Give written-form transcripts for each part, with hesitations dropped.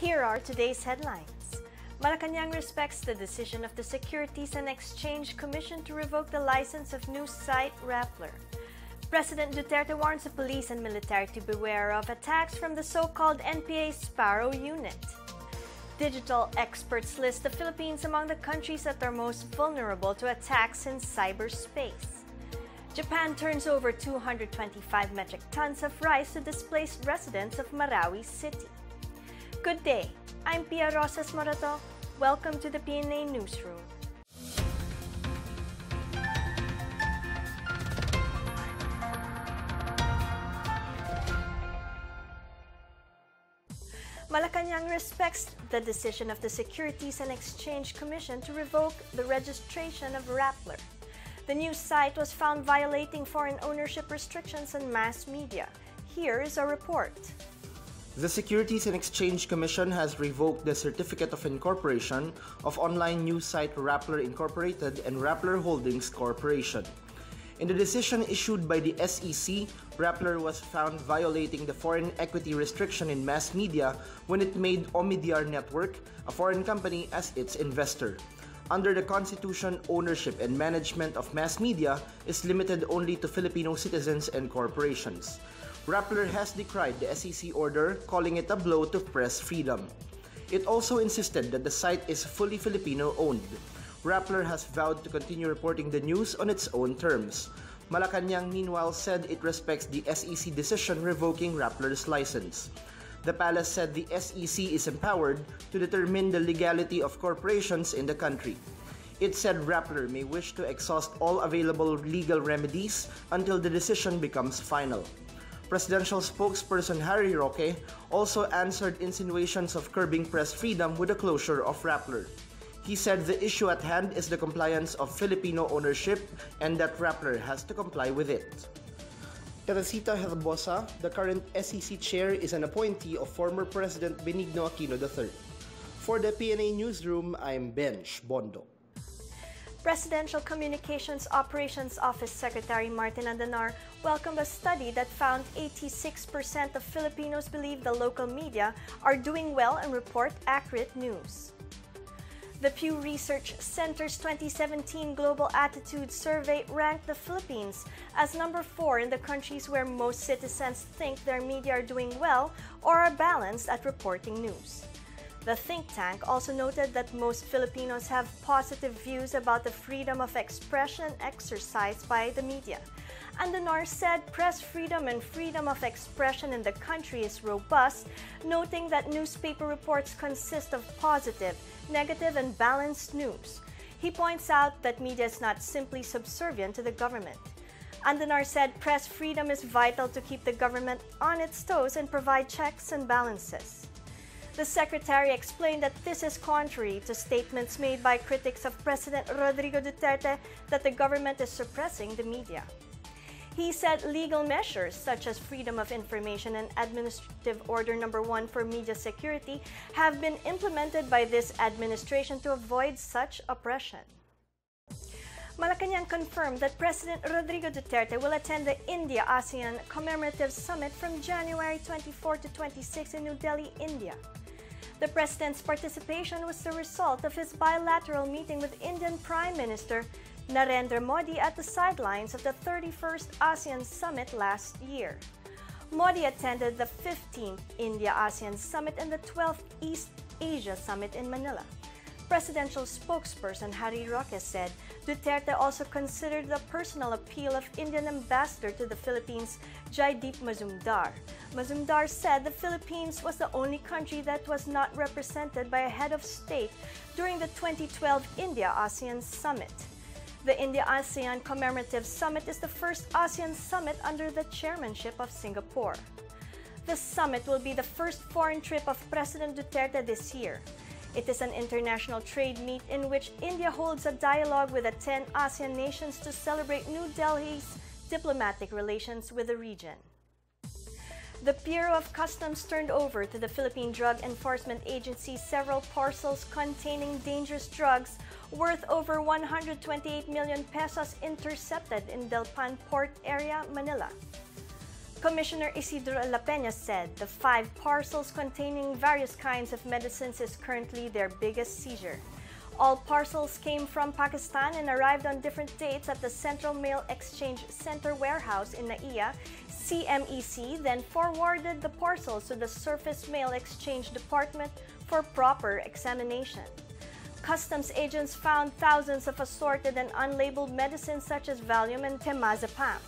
Here are today's headlines. Malacanang respects the decision of the Securities and Exchange Commission to revoke the license of news site Rappler. President Duterte warns the police and military to beware of attacks from the so-called NPA Sparrow unit. Digital experts list the Philippines among the countries that are most vulnerable to attacks in cyberspace. Japan turns over 225 metric tons of rice to displaced residents of Marawi City. Good day, I'm Pia Rosas Morato. Welcome to the PNA Newsroom. Malacanang respects the decision of the Securities and Exchange Commission to revoke the registration of Rappler. The news site was found violating foreign ownership restrictions on mass media. Here is a report. The Securities and Exchange Commission has revoked the Certificate of Incorporation of online news site Rappler Incorporated and Rappler Holdings Corporation. In the decision issued by the SEC, Rappler was found violating the foreign equity restriction in mass media when it made Omidyar Network, a foreign company, as its investor. Under the Constitution, ownership and management of mass media is limited only to Filipino citizens and corporations. Rappler has decried the SEC order, calling it a blow to press freedom. It also insisted that the site is fully Filipino-owned. Rappler has vowed to continue reporting the news on its own terms. Malacanang, meanwhile, said it respects the SEC decision revoking Rappler's license. The palace said the SEC is empowered to determine the legality of corporations in the country. It said Rappler may wish to exhaust all available legal remedies until the decision becomes final. Presidential spokesperson Harry Roque also answered insinuations of curbing press freedom with the closure of Rappler. He said the issue at hand is the compliance of Filipino ownership and that Rappler has to comply with it. Teresita Herbosa, the current SEC chair, is an appointee of former President Benigno Aquino III. For the PNA Newsroom, I'm Benj Bondo. Presidential Communications Operations Office Secretary Martin Andanar welcomed a study that found 86% of Filipinos believe the local media are doing well and report accurate news. The Pew Research Center's 2017 Global Attitude Survey ranked the Philippines as number 4 in the countries where most citizens think their media are doing well or are balanced at reporting news. The think tank also noted that most Filipinos have positive views about the freedom of expression exercised by the media. Andanar said press freedom and freedom of expression in the country is robust, noting that newspaper reports consist of positive, negative, and balanced news. He points out that media is not simply subservient to the government. Andanar said press freedom is vital to keep the government on its toes and provide checks and balances. The secretary explained that this is contrary to statements made by critics of President Rodrigo Duterte that the government is suppressing the media. He said legal measures such as Freedom of Information and Administrative Order No. 1 for media security have been implemented by this administration to avoid such oppression. Malacanang confirmed that President Rodrigo Duterte will attend the India-ASEAN Commemorative Summit from January 24 to 26 in New Delhi, India. The president's participation was the result of his bilateral meeting with Indian Prime Minister Narendra Modi at the sidelines of the 31st ASEAN Summit last year. Modi attended the 15th India-ASEAN Summit and the 12th East Asia Summit in Manila. Presidential spokesperson Harry Roque said Duterte also considered the personal appeal of Indian ambassador to the Philippines, Jaideep Mazumdar. Mazumdar said the Philippines was the only country that was not represented by a head of state during the 2012 India-ASEAN Summit. The India-ASEAN Commemorative Summit is the first ASEAN summit under the chairmanship of Singapore. The summit will be the first foreign trip of President Duterte this year. It is an international trade meet in which India holds a dialogue with the 10 ASEAN nations to celebrate New Delhi's diplomatic relations with the region. The Bureau of Customs turned over to the Philippine Drug Enforcement Agency several parcels containing dangerous drugs worth over 128 million pesos intercepted in Delpan Port area, Manila. Commissioner Isidro Lapena said the 5 parcels containing various kinds of medicines is currently their biggest seizure. All parcels came from Pakistan and arrived on different dates at the Central Mail Exchange Center warehouse in NAIA. CMEC then forwarded the parcels to the Surface Mail Exchange Department for proper examination. Customs agents found thousands of assorted and unlabeled medicines such as Valium and Temazepam.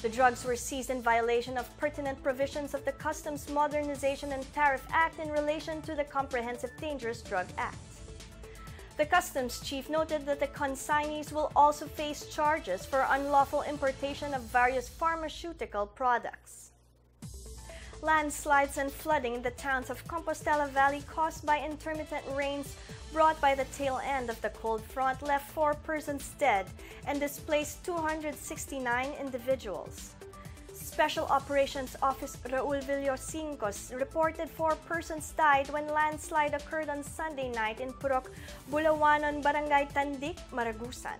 The drugs were seized in violation of pertinent provisions of the Customs Modernization and Tariff Act in relation to the Comprehensive Dangerous Drug Act. The customs chief noted that the consignees will also face charges for unlawful importation of various pharmaceutical products. Landslides and flooding in the towns of Compostela Valley caused by intermittent rains brought by the tail end of the cold front left 4 persons dead and displaced 269 individuals. Special Operations Officer Raul Villosincos reported 4 persons died when landslide occurred on Sunday night in Purok, Bulawanon, Barangay Tandik, Maragusan.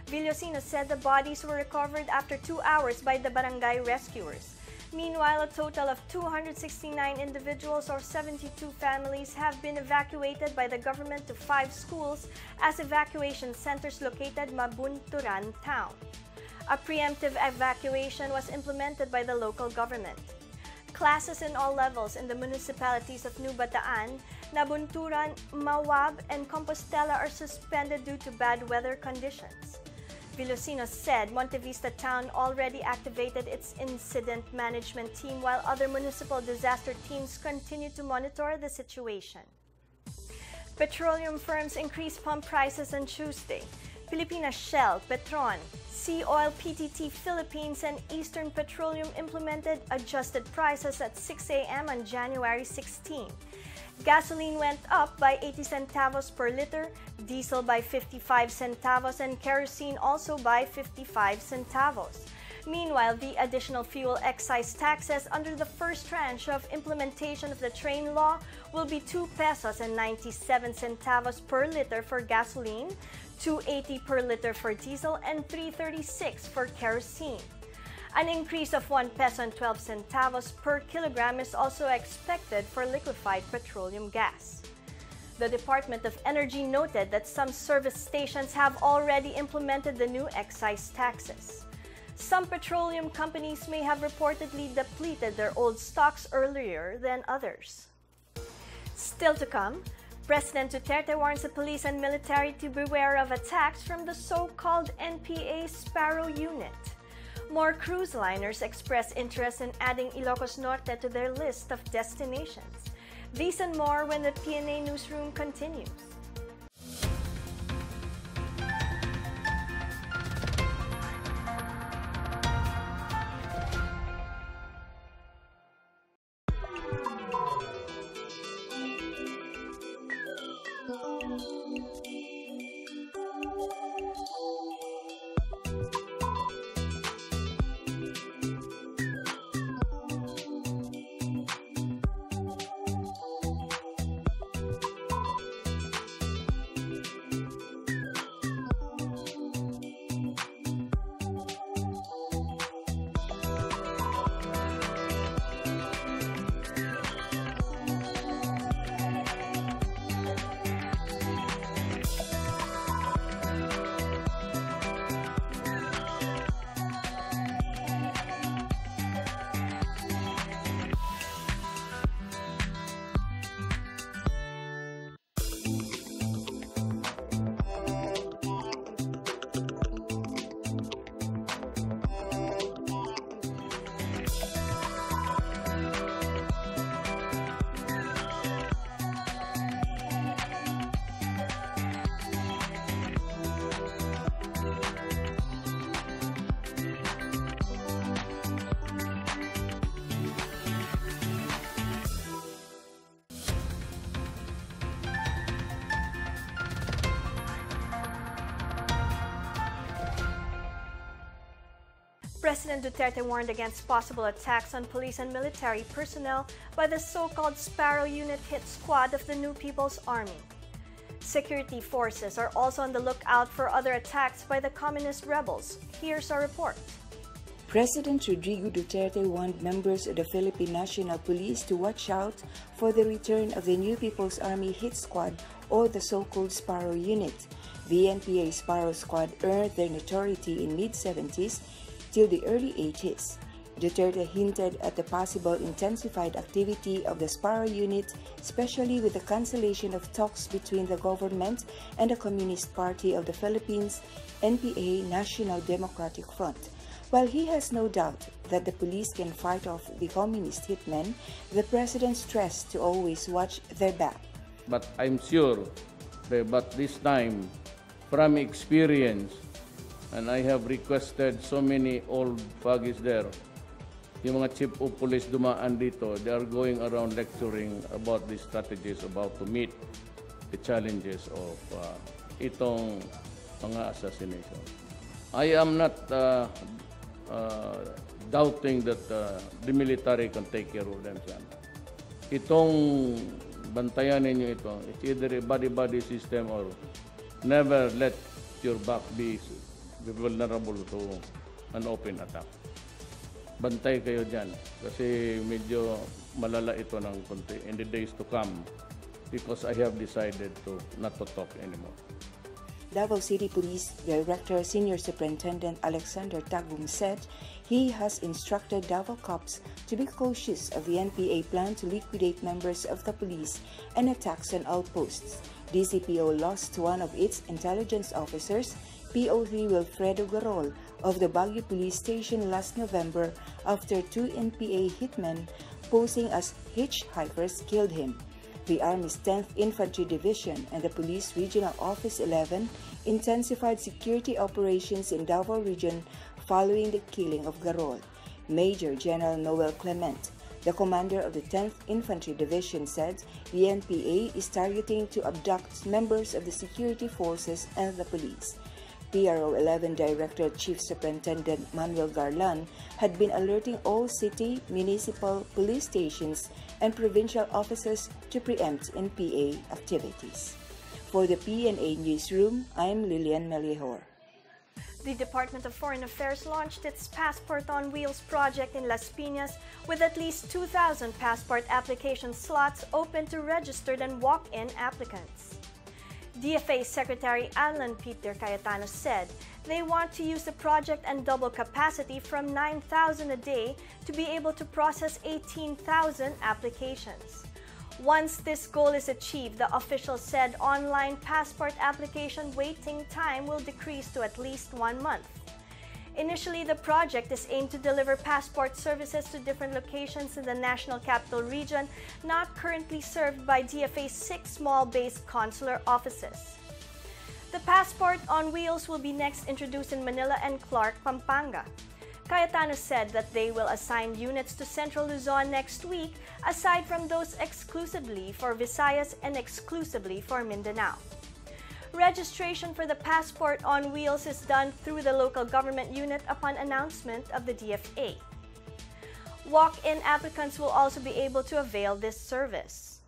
Villosincos said the bodies were recovered after 2 hours by the barangay rescuers. Meanwhile, a total of 269 individuals or 72 families have been evacuated by the government to 5 schools as evacuation centers located Mabunturan town. A preemptive evacuation was implemented by the local government. Classes in all levels in the municipalities of New Bataan, Nabunturan, Mawab, and Compostela are suspended due to bad weather conditions. Villosincos said Montevista Town already activated its incident management team while other municipal disaster teams continue to monitor the situation. Petroleum firms increased pump prices on Tuesday. Philippine Shell, Petron, Sea Oil PTT Philippines, and Eastern Petroleum implemented adjusted prices at 6 a.m. on January 16. Gasoline went up by 80 centavos per liter, diesel by 55 centavos, and kerosene also by 55 centavos. Meanwhile, the additional fuel excise taxes under the first tranche of implementation of the train law will be 2 pesos and 97 centavos per liter for gasoline, 2.80 per liter for diesel, and 3.36 for kerosene. An increase of 1 peso and 12 centavos per kilogram is also expected for liquefied petroleum gas. The Department of Energy noted that some service stations have already implemented the new excise taxes. Some petroleum companies may have reportedly depleted their old stocks earlier than others. Still to come, President Duterte warns the police and military to beware of attacks from the so-called NPA Sparrow Unit. More cruise liners express interest in adding Ilocos Norte to their list of destinations. These and more when the PNA Newsroom continues. President Duterte warned against possible attacks on police and military personnel by the so-called Sparrow Unit hit squad of the New People's Army. Security forces are also on the lookout for other attacks by the communist rebels. Here's our report. President Rodrigo Duterte warned members of the Philippine National Police to watch out for the return of the new People's Army Hit Squad or the so-called Sparrow Unit. The NPA Sparrow Squad earned their notoriety in mid-70s till the early 80s. Duterte hinted at the possible intensified activity of the Sparrow Unit, especially with the cancellation of talks between the government and the Communist Party of the Philippines, NPA National Democratic Front. While he has no doubt that the police can fight off the communist hitmen, the president stressed to always watch their back. But I'm sure but this time, from experience, and I have requested so many old foggies there, yung mga chief of police dumaan dito, they are going around lecturing about the strategies about to meet the challenges of itong mga assassination. I am not doubting that the military can take care of them. Itong bantayan ninyo ito, it's either a body-body system or never let your back be vulnerable to an open attack. Bantay kayo dyan kasi medyo malala ito ng konti in the days to come because I have decided to not to talk anymore. Davao City Police Director Senior Superintendent Alexander Tagum said he has instructed Davao Cops to be cautious of the NPA plan to liquidate members of the police and attacks on outposts. DCPO lost one of its intelligence officers, PO3 Wilfredo Garol, of the Baguio Police Station last November after two NPA hitmen posing as hitchhikers killed him. The Army's 10th Infantry Division and the Police Regional Office 11 intensified security operations in Davao Region following the killing of Garol. Major General Noel Clement, the commander of the 10th Infantry Division, said the NPA is targeting to abduct members of the security forces and the police. PRO 11 Director Chief Superintendent Manuel Garlan had been alerting all city, municipal, police stations, and provincial offices to preempt NPA activities. For the PNA Newsroom, I'm Lilian Melihor. The Department of Foreign Affairs launched its Passport on Wheels project in Las Piñas with at least 2,000 passport application slots open to registered and walk-in applicants. DFA Secretary Alan Peter Cayetano said they want to use the project and double capacity from 9,000 a day to be able to process 18,000 applications. Once this goal is achieved, the official said online passport application waiting time will decrease to at least 1 month. Initially, the project is aimed to deliver passport services to different locations in the National Capital Region not currently served by DFA's 6 mall-based consular offices. The Passport on Wheels will be next introduced in Manila and Clark, Pampanga. Cayetano said that they will assign units to Central Luzon next week, aside from those exclusively for Visayas and exclusively for Mindanao. Registration for the Passport on Wheels is done through the local government unit upon announcement of the DFA. Walk-in applicants will also be able to avail this service.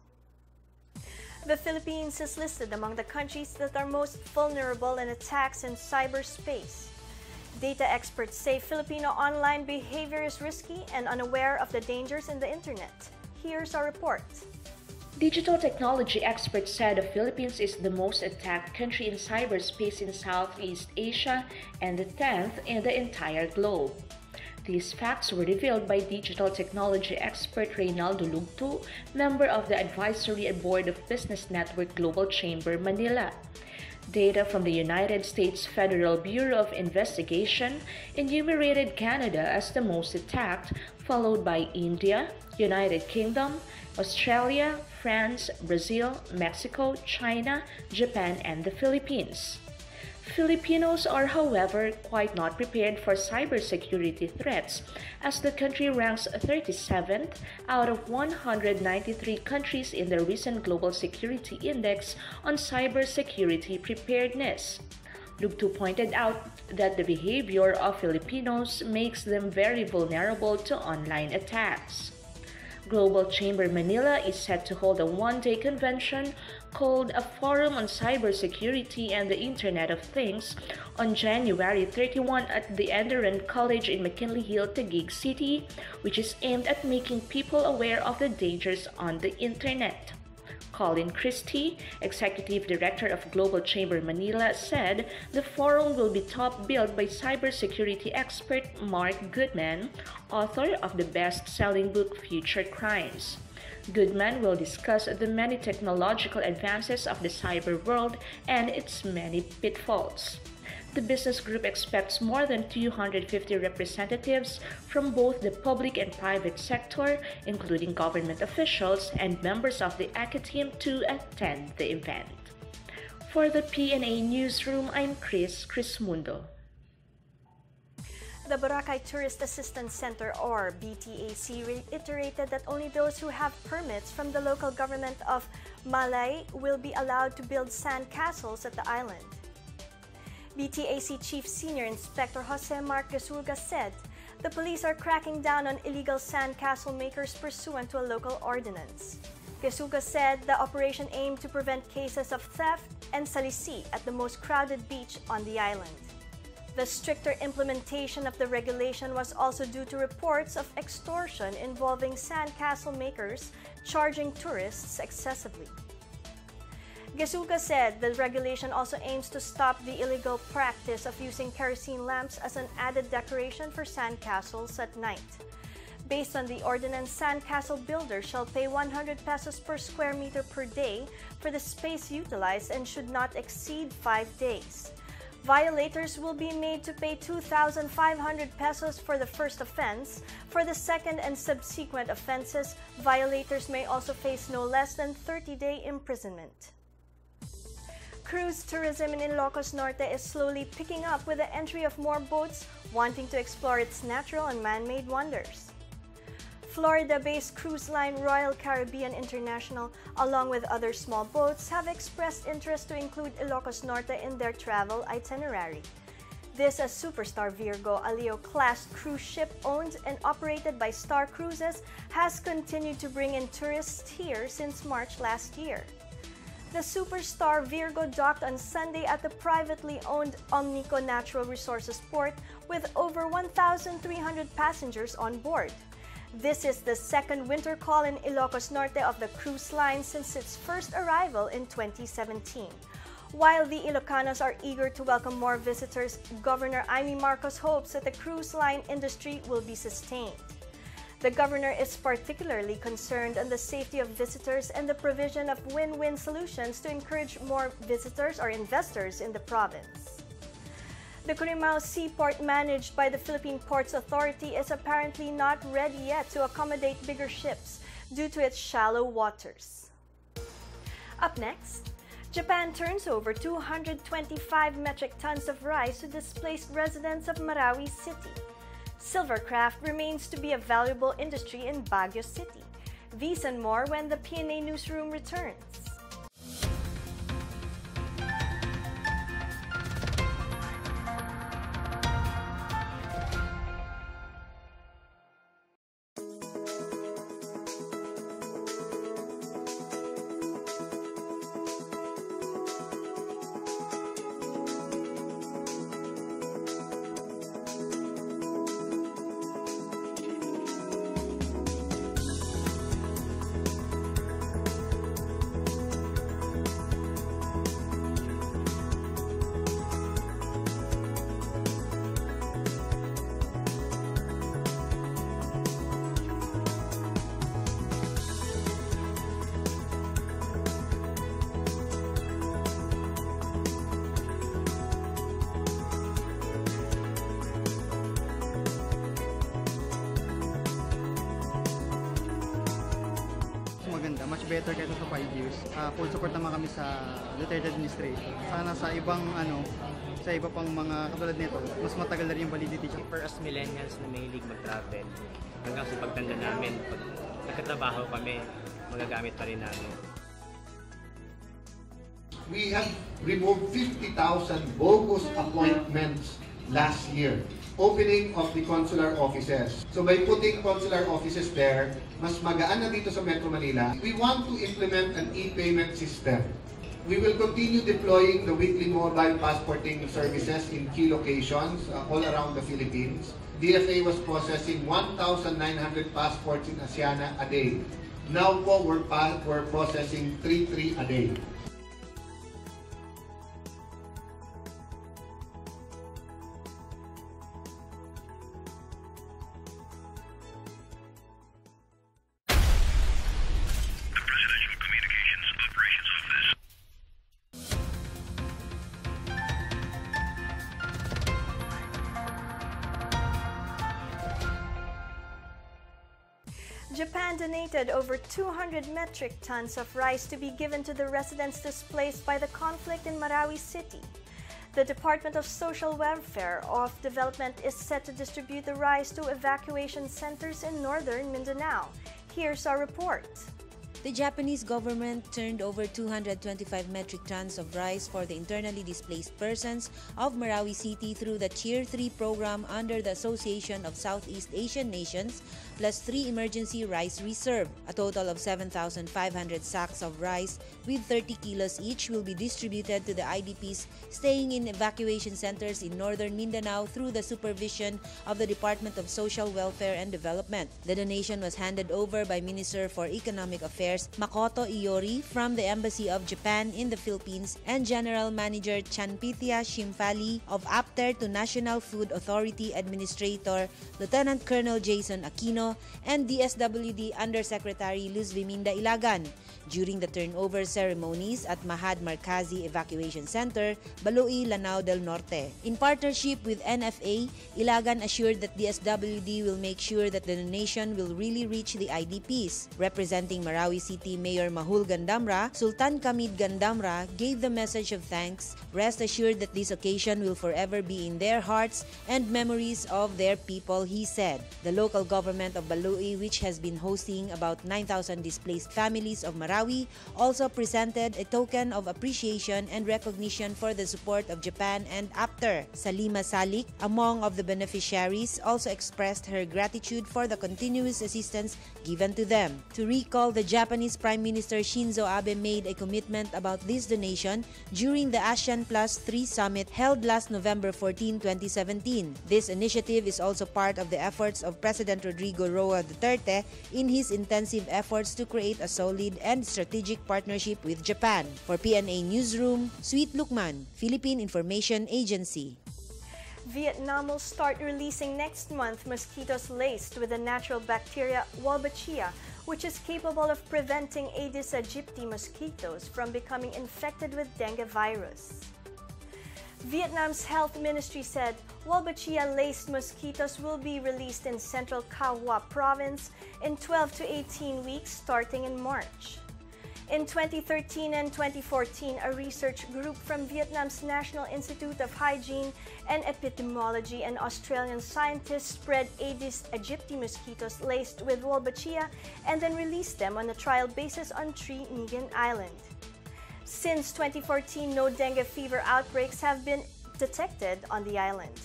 The Philippines is listed among the countries that are most vulnerable in attacks in cyberspace. Data experts say Filipino online behavior is risky and unaware of the dangers in the internet. Here's our report. Digital technology experts said the Philippines is the most attacked country in cyberspace in Southeast Asia and the 10th in the entire globe. These facts were revealed by digital technology expert Reynaldo Lugto, member of the Advisory Board of Business Network Global Chamber, Manila. Data from the United States Federal Bureau of Investigation enumerated Canada as the most attacked, followed by India, United Kingdom, Australia, France, Brazil, Mexico, China, Japan, and the Philippines. Filipinos are, however, quite not prepared for cybersecurity threats, as the country ranks 37th out of 193 countries in the recent Global Security Index on cybersecurity preparedness. Lugto pointed out that the behavior of Filipinos makes them very vulnerable to online attacks. Global Chamber Manila is set to hold a one-day convention called a Forum on Cybersecurity and the Internet of Things on January 31 at the Enderun College in McKinley Hill, Taguig City, which is aimed at making people aware of the dangers on the Internet. Colin Christie, Executive Director of Global Chamber Manila, said the forum will be top-billed by cybersecurity expert Mark Goodman, author of the best-selling book Future Crimes. Goodman will discuss the many technological advances of the cyber world and its many pitfalls. The business group expects more than 250 representatives from both the public and private sector, including government officials and members of the academe, to attend the event. For the PNA Newsroom, I'm Chris Mundo. The Boracay Tourist Assistance Center, or BTAC, reiterated that only those who have permits from the local government of Malay will be allowed to build sand castles at the island. BTAC Chief Senior Inspector Jose Mark Gesulga said the police are cracking down on illegal sand castle makers pursuant to a local ordinance. Gesulga said the operation aimed to prevent cases of theft and salisi at the most crowded beach on the island. The stricter implementation of the regulation was also due to reports of extortion involving sand castle makers charging tourists excessively. Gesulga said the regulation also aims to stop the illegal practice of using kerosene lamps as an added decoration for sand castles at night. Based on the ordinance, sand castle builders shall pay 100 pesos per square meter per day for the space utilized and should not exceed 5 days. Violators will be made to pay 2,500 pesos for the first offense. For the second and subsequent offenses, violators may also face no less than 30-day imprisonment. Cruise tourism in Ilocos Norte is slowly picking up with the entry of more boats wanting to explore its natural and man-made wonders. Florida-based cruise line Royal Caribbean International, along with other small boats, have expressed interest to include Ilocos Norte in their travel itinerary. This as Superstar Virgo, a Leo-class cruise ship owned and operated by Star Cruises, has continued to bring in tourists here since March last year. The Superstar Virgo docked on Sunday at the privately owned Omnico Natural Resources Port with over 1,300 passengers on board. This is the second winter call in Ilocos Norte of the cruise line since its first arrival in 2017. While the Ilocanos are eager to welcome more visitors, Governor Amy Marcos hopes that the cruise line industry will be sustained. The governor is particularly concerned on the safety of visitors and the provision of win-win solutions to encourage more visitors or investors in the province. The Cunimao Seaport, managed by the Philippine Ports Authority, is apparently not ready yet to accommodate bigger ships due to its shallow waters. Up next, Japan turns over 225 metric tons of rice to displaced residents of Marawi City. Silvercraft remains to be a valuable industry in Baguio City. These and more when the PNA Newsroom returns. Maganda, much better kaysa sa 5 years. Full support naman kami sa Duterte administration. Sana sa ibang sa iba pang mga katulad nito, mas matagal na rin yung validity. For us millennials na mahilig mag-travel, hanggang sa pagtanda namin, pag nagkatrabaho kami, magagamit pa rin namin. We have removed 50,000 bogus appointments last year. opening of the consular offices. So by putting consular offices there, mas magaan na dito sa Metro Manila. We want to implement an e-payment system. We will continue deploying the weekly mobile passporting services in key locations all around the Philippines. DFA was processing 1,900 passports in Asiana a day. Now po, we're processing 3 a day. Japan donated over 200 metric tons of rice to be given to the residents displaced by the conflict in Marawi City. The Department of Social Welfare of Development is set to distribute the rice to evacuation centers in northern Mindanao. Here's our report. The Japanese government turned over 225 metric tons of rice for the internally displaced persons of Marawi City through the Tier 3 program under the Association of Southeast Asian Nations, plus 3 emergency rice reserve. A total of 7,500 sacks of rice with 30 kilos each will be distributed to the IDPs staying in evacuation centers in northern Mindanao through the supervision of the Department of Social Welfare and Development. The donation was handed over by Minister for Economic Affairs Makoto Iori from the Embassy of Japan in the Philippines and General Manager Chanpithia Shimfali of APTER to National Food Authority Administrator Lieutenant Colonel Jason Aquino and DSWD Undersecretary Luz Viminda Ilagan during the turnover ceremonies at Mahad Markazi Evacuation Center, Baloi, Lanao del Norte. In partnership with NFA, Ilagan assured that DSWD will make sure that the donation will really reach the IDPs. Representing Marawi City Mayor Mahul Gandamra, Sultan Kamid Gandamra gave the message of thanks, rest assured that this occasion will forever be in their hearts and memories of their people, he said. The local government of Baloi, which has been hosting about 9,000 displaced families of Marawi, also presented a token of appreciation and recognition for the support of Japan and APTER. Salima Salik, among of the beneficiaries, also expressed her gratitude for the continuous assistance given to them. To recall, the Japanese Prime Minister Shinzo Abe made a commitment about this donation during the ASEAN Plus 3 Summit held last November 14, 2017. This initiative is also part of the efforts of President Rodrigo Roa Duterte in his intensive efforts to create a solid and strategic partnership with Japan. For PNA Newsroom, Sweet Lukman, Philippine Information Agency. Vietnam will start releasing next month mosquitoes laced with the natural bacteria Wolbachia, which is capable of preventing Aedes aegypti mosquitoes from becoming infected with dengue virus. Vietnam's health ministry said Wolbachia-laced mosquitoes will be released in central Cao Hoa province in 12 to 18 weeks starting in March. In 2013 and 2014, a research group from Vietnam's National Institute of Hygiene and Epidemiology and Australian scientists spread Aedes aegypti mosquitoes laced with Wolbachia and then released them on a trial basis on Trinidad Island. Since 2014, no dengue fever outbreaks have been detected on the island.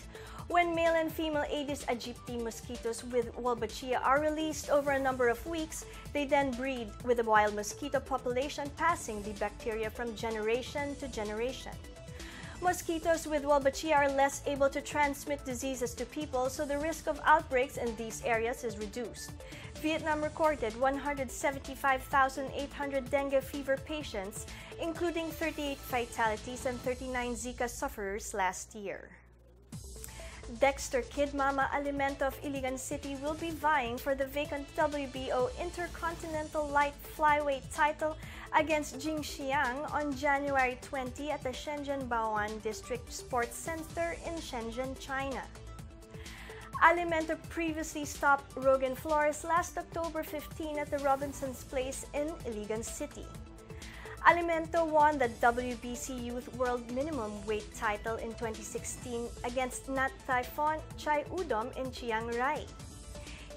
When male and female Aedes aegypti mosquitoes with Wolbachia are released over a number of weeks, they then breed with a wild mosquito population, passing the bacteria from generation to generation. Mosquitoes with Wolbachia are less able to transmit diseases to people, so the risk of outbreaks in these areas is reduced. Vietnam recorded 175,800 dengue fever patients, including 38 fatalities and 39 Zika sufferers last year. Dexter Kid Mama Alimento of Iligan City will be vying for the vacant WBO Intercontinental Light Flyweight title against Jingxiang on January 20 at the Shenzhen Baoan District Sports Center in Shenzhen, China. Alimento previously stopped Rogan Flores last October 15 at the Robinson's Place in Iligan City. Alimento won the WBC Youth World Minimum Weight title in 2016 against Nat Typhon Chai Udom in Chiang Rai.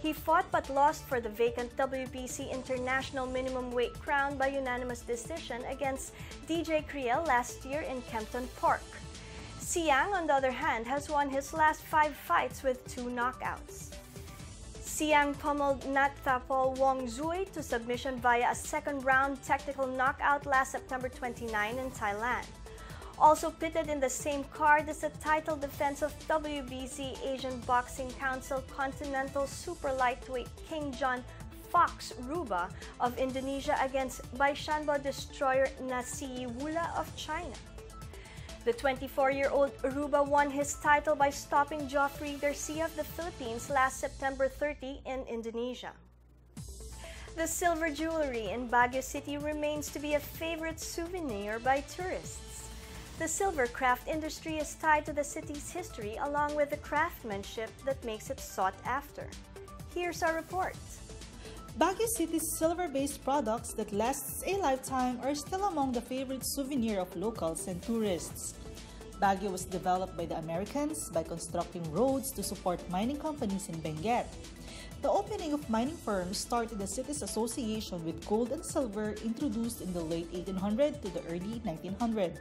He fought but lost for the vacant WBC International Minimum Weight crown by unanimous decision against DJ Kriel last year in Kempton Park. Siang, on the other hand, has won his last 5 fights with 2 knockouts. Siang pummeled Nattapol Wongzui to submission via a second-round technical knockout last September 29 in Thailand. Also pitted in the same card is the title defense of WBC Asian Boxing Council Continental Super Lightweight King John Fox Ruba of Indonesia against Baishanbo destroyer Nasiwula of China. The 24-year-old Ruba won his title by stopping Joffrey Garcia of the Philippines last September 30 in Indonesia. The silver jewelry in Baguio City remains to be a favorite souvenir by tourists. The silver craft industry is tied to the city's history along with the craftsmanship that makes it sought after. Here's our report. Baguio City's silver-based products that lasts a lifetime are still among the favorite souvenir of locals and tourists. Baguio was developed by the Americans by constructing roads to support mining companies in Benguet. The opening of mining firms started the city's association with gold and silver introduced in the late 1800s to the early 1900s.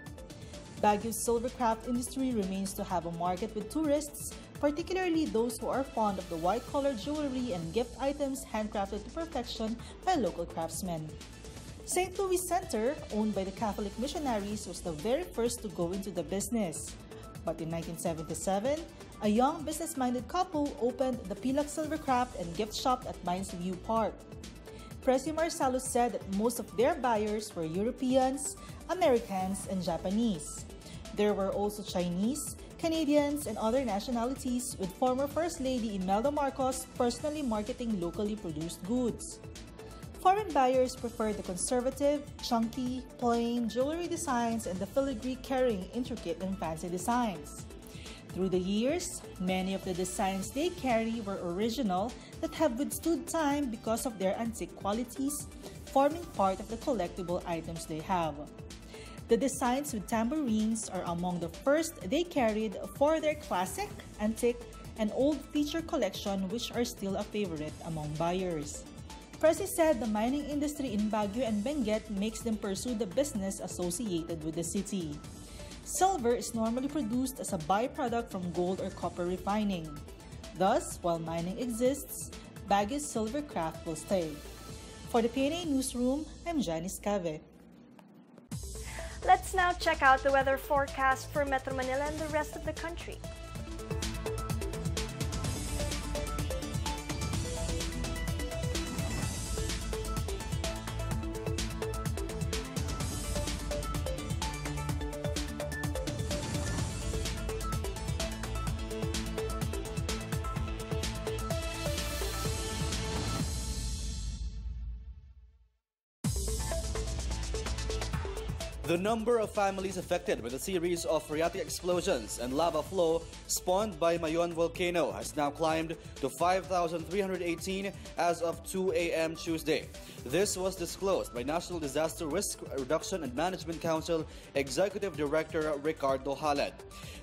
Baguio's silvercraft industry remains to have a market with tourists, particularly those who are fond of the white-collar jewelry and gift items handcrafted to perfection by local craftsmen. St. Louis Center, owned by the Catholic missionaries, was the very first to go into the business. But in 1977, a young business-minded couple opened the Pilak Silvercraft and Gift Shop at Mines View Park. Presi Marsalos said that most of their buyers were Europeans, Americans, and Japanese. There were also Chinese, Canadians, and other nationalities, with former First Lady Imelda Marcos personally marketing locally produced goods. Foreign buyers preferred the conservative, chunky, plain jewelry designs and the filigree carrying intricate and fancy designs. Through the years, many of the designs they carry were original that have withstood time because of their antique qualities, forming part of the collectible items they have. The designs with tambourines are among the first they carried for their classic, antique, and old feature collection, which are still a favorite among buyers. Presi said the mining industry in Baguio and Benguet makes them pursue the business associated with the city. Silver is normally produced as a byproduct from gold or copper refining. Thus, while mining exists, Baguio's silver craft will stay. For the PNA Newsroom, I'm Janice Cave. Let's now check out the weather forecast for Metro Manila and the rest of the country. The number of families affected with a series of phreatic explosions and lava flow spawned by Mayon volcano has now climbed to 5,318 as of 2 a.m. Tuesday. This was disclosed by National Disaster Risk Reduction and Management Council Executive Director Ricardo Halad.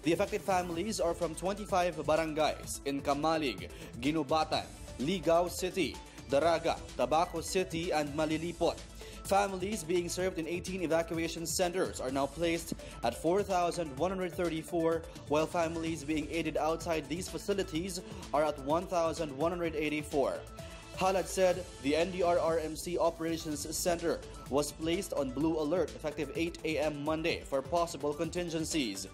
The affected families are from 25 barangays in Kamalig, Ginubatan, Ligao City, Daraga, Tabaco City, and Malilipot. Families being served in 18 evacuation centers are now placed at 4,134, while families being aided outside these facilities are at 1,184. Halad said the NDRRMC Operations Center was placed on blue alert effective 8 a.m. Monday for possible contingencies.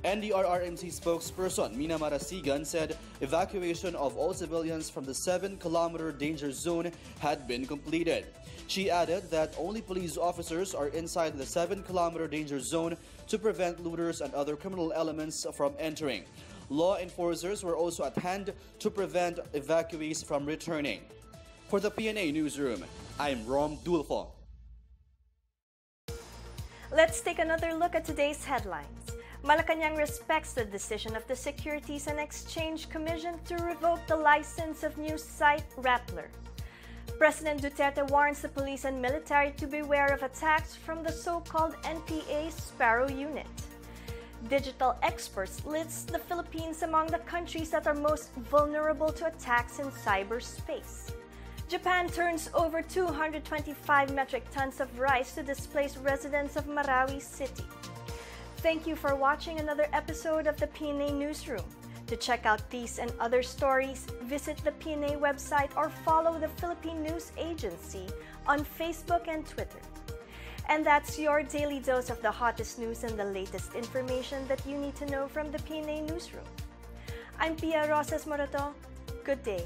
NDRRMC spokesperson Mina Marasigan said evacuation of all civilians from the 7-kilometer danger zone had been completed. She added that only police officers are inside the 7-kilometer danger zone to prevent looters and other criminal elements from entering. Law enforcers were also at hand to prevent evacuees from returning. For the PNA Newsroom, I'm Rom Dulfo. Let's take another look at today's headlines. Malacanang respects the decision of the Securities and Exchange Commission to revoke the license of news site Rappler. President Duterte warns the police and military to beware of attacks from the so-called NPA Sparrow Unit. Digital experts list the Philippines among the countries that are most vulnerable to attacks in cyberspace. Japan turns over 225 metric tons of rice to displace residents of Marawi City. Thank you for watching another episode of the PNA Newsroom. To check out these and other stories, visit the PNA website or follow the Philippine News Agency on Facebook and Twitter. And that's your daily dose of the hottest news and the latest information that you need to know from the PNA Newsroom. I'm Pia Rosas Morato. Good day.